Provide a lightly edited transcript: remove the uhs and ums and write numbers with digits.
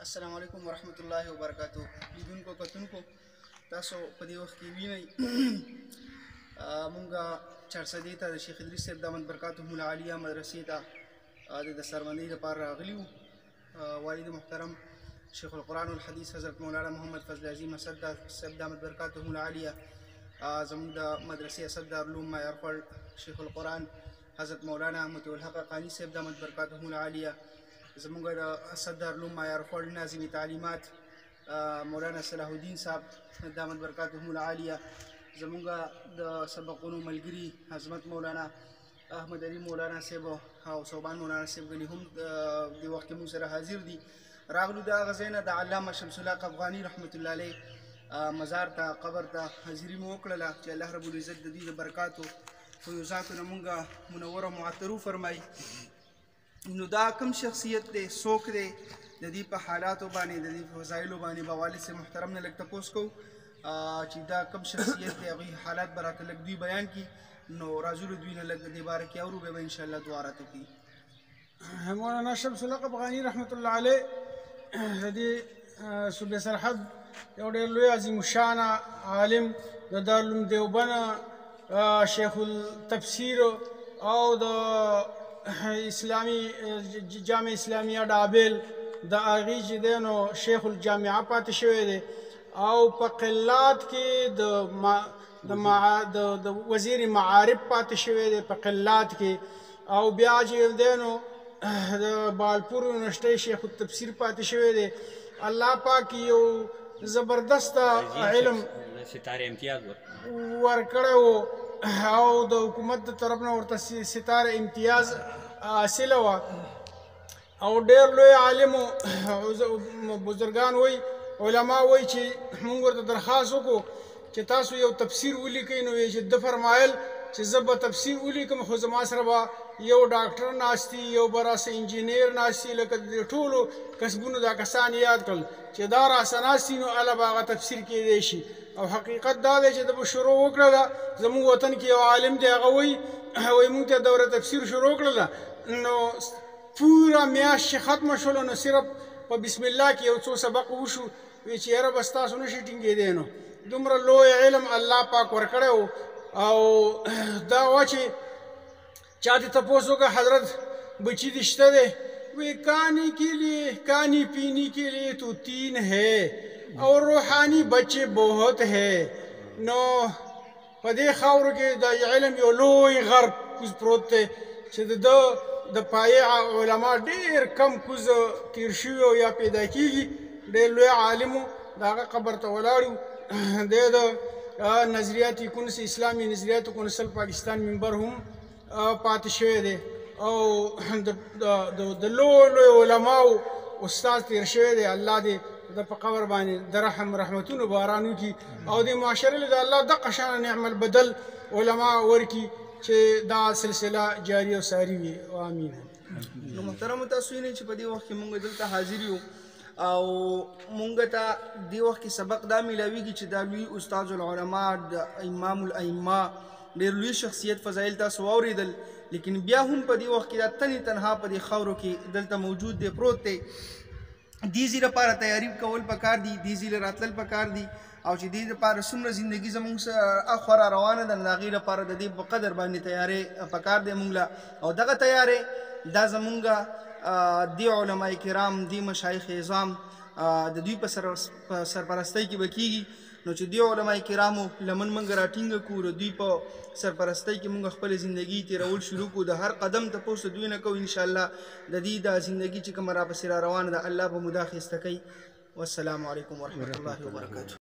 السلام علیکم ورحمۃ اللہ وبرکاتہ. لیدونکو کتونکو تاسو په دې وخت کې وینئ مونږ چارسدې ته د شیخ ادریس صاحب دامت برکاتهم العالیه مدرسې ته د دستربندۍ لپاره راغلي وو. والد محترم شیخ القرآن والحدیث حضرت مولانا محمد فضل عظیم اسد صاحب دامت برکاتهم العالیه، زموږ د مدرسې اسد دارالعلوم مایارخوړ شیخ القرآن حضرت مولانا مطیع الحق حقانی صاحب دامت برکاتهم العالیه، زموږ د اسد دارالعلوم مایارخوړ ناظم تعلیمات مولانا صلاح الدین صاحب دامت برکاتهم العالیه، زموږ د سبقونو ملګري عظمت مولانا احمد علي مولانا صاحب او صوبان مولانا صاحب ګنې هم د وخت کې موږ سره حاضر دي. راغلو د هغه ځای نه د علامه شمس الحق افغاني رحمت الله علیه مزار ته قبر ته حاضري مو وکړله چې الله رب العزت د دوی د برکاتو فیوزاتو نه مونږ منور او معطر وفرمایي. نو دا کوم شخصیت دی، څوک دی، د دې په حالاتو باندې د دې په فضایلو باندې به والد صاحب محترم نه لږ تپوس کوو چې دا کوم شخصیت دی، هغوی حالات به راته لږ دوی بیان کړي. نو راځو له دوی نه لږ د دې باره کې اورو، بیا به انشاءالله دعا راته کوي. مولانا شمس الحق افغاني رحمت الله علیه د دې صوبې سرحد یو ډېر لوی عظیم الشانه عالم، د دارالعلوم دیوبند شیخ التفسیر او د اسلامي جامع اسلامیه ډابل د هغې چې دی نو شیخ الجامعه پاتې شوی دی، او په قلات کې د وزیر معارف پاتې شوی دی په قلات کې، او بیا چې دی نو د بالپور یونیورسټۍ شیخ التفسیر پاتې شوی دی. الله پاک یو زبردست علم ورکړی و او د حکومت د طرف نه ورته ستاره امتیاز حاصله وه، او ډېر لوی عالم و. بزرګان وایي، علما وایي چې موږ ورته درخواست وکړو چې تاسو یو تفسیر ولیکئ. نو یې چې ده فرمایل چې زه به تفسیر ولیکم، خو زما سره به یو ډاکټر ناست وي، یو به راسه انجینیر ناست وي، لکه د ټولو کسبونو دا کسان یاد کړل چې دا راسه ناست وي، نو هله به هغه تفسیر کیدی شي. او حقیقت دا دی چې ده به شروع وکړله. زموږ وطن کې یو عالم دی، هغه وایي موږ ته دوره تفسیر شروع کړله، نو پوره میاشت چې ختمه شوله نو صرف په بسم الله کې یو څو سبق وشو. وی چې یاره بس تاسو نشئ ټینګېدی. نو دومره لوی علم الله پاک ورکړی و. او دا وه چې چا دې تپوس وکړه حضرت بچی دې شته دی؟ وی کہانی کے لیے کہانی پینے کے لیے تو 3 ہے اور روحانی بچے بہت ہے. نو په دې خاورو کې د علم یو لوی غرب کوز پروت دی چې د پایې علما ډېر کم کوز تیر شوي او یا پیدا کېږي. ډېر لوی عالم و، د هغه قبر ته ولاړ یو. دی د نظریات کونسل اسلامي نظریات کونسل پاکستان ممبر هم پاتې شوی دی، او د لوی لوی علماو استاد تیر شوی دی. الله دې د په قبر باندې د رحم رحمتونو باران وکړي، او د معاشرې له د الله دغه شانه نعم البدل علما ورکړي چې دا سلسله جاري او ساري وي. امین. نو محترمو تاسو وینئ چې په دې وخت کې مونږ دلته حاضر یو، او مونږ ته دې وخت کې سبق دا میلاویږي چې دا لوی استاذ العلماء د امام الائمه ډېر لوی شخصیت فضایل تاسو واورېدل، لیکن بیا هم په دې وخت کې دا تنې تنها په دې خاورو کې دلته موجود دی، پروت دی. دې ځای لپاره تیاری کول پکار دي، دې ځای له راتلل پکار دي، او چې دې لپاره څومره زندګي زموږ اخوا را روانه ده، نو د هغې لپاره د دې په قدر باندې تیاری پکار دی مونږ له. او دغه تیاری دا زمونږ دی علماء کرام، دی مشایخ اعظام د دوی په سرپرستۍ کې به کېږي. نو چې دی علماء کرامو لمن موږ راټینګه کړو، د دوی په سرپرستۍ کې موږ خپلې زندګي تېرول شروع کړو، د هر قدم تپوس د دوی نه کوو. انشاءالله د دې دا زندګي چې کومه راپسې را روانه ده، الله به مو دا ښایسته کوي. والسلام علیکم ورحمة الله وبرکاته.